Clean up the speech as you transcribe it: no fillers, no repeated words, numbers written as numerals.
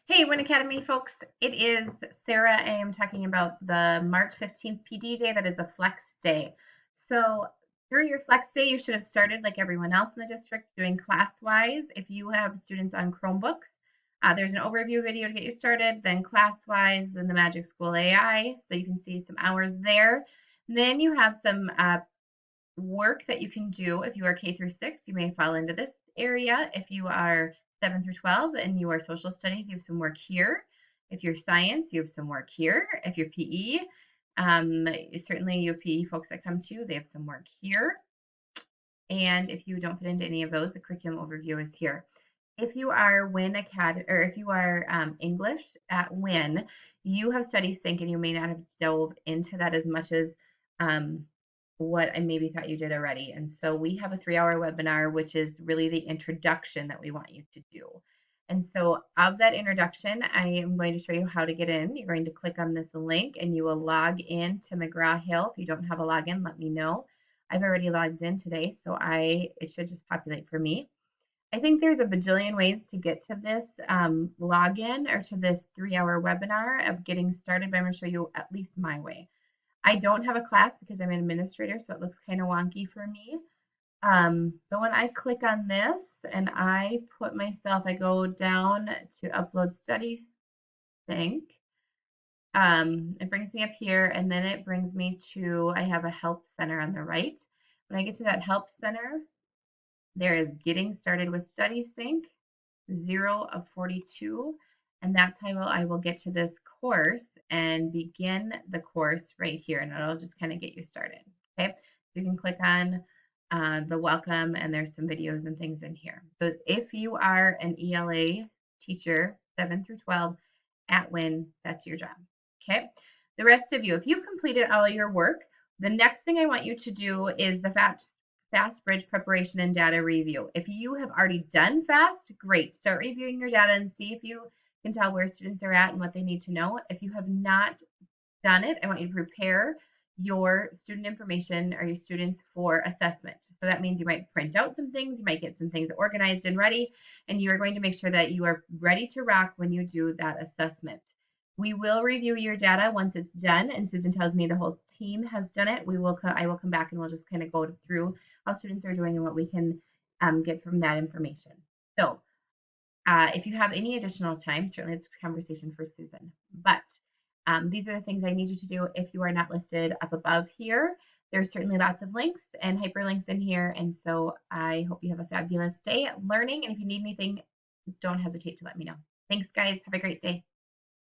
Hey, Win Academy folks, it is Sarah. I am talking about the March 15th PD day. That is a flex day. So through your flex day, you should have started like everyone else in the district doing class-wise. If you have students on Chromebooks, there's an overview video to get you started, then class-wise, then the Magic School AI, so you can see some hours there. Then you have some work that you can do if you are K through 6. You may fall into this area. If you are 7 through 12 and you are social studies, you have some work here. If you're science, you have some work here. If you're PE, certainly you have PE folks that come to, they have some work here. And if you don't fit into any of those, the curriculum overview is here. If you are Win Academy, or if you are English at Win, you have Study Sync, and you may not have dove into that as much as what I maybe thought you did already. And so we have a 3-hour webinar, which is really the introduction that we want you to do. And so of that introduction, I am going to show you how to get in. You're going to click on this link and you will log in to McGraw-Hill. If you don't have a login, let me know. I've already logged in today, so it should just populate for me. I think there's a bajillion ways to get to this login or to this 3-hour webinar of getting started, but I'm going to show you at least my way. I don't have a class because I'm an administrator, so it looks kind of wonky for me. But when I click on this and I go down to upload study sync, it brings me up here and then it brings me to, I have a help center on the right. When I get to that help center, there is getting started with study sync, 0 of 42. And that's how I will get to this course and begin the course right here. And it'll just kind of get you started. Okay. You can click on the welcome and there's some videos and things in here. So if you are an ELA teacher, 7 through 12 at Win, that's your job. Okay. The rest of you, if you've completed all your work, the next thing I want you to do is the FAST Bridge preparation and data review. If you have already done FAST, great. Start reviewing your data and see if you can tell where students are at and what they need to know. If you have not done it, I want you to prepare your student information or your students for assessment. So that means you might print out some things, you might get some things organized and ready, and you are going to make sure that you are ready to rock when you do that assessment. We will review your data once it's done, and Susan tells me the whole team has done it. I will come back and we'll just kind of go through how students are doing and what we can get from that information. So if you have any additional time, certainly it's a conversation for Susan. But these are the things I need you to do if you are not listed up above here. There's certainly lots of links and hyperlinks in here. And so I hope you have a fabulous day learning. And if you need anything, don't hesitate to let me know. Thanks, guys. Have a great day.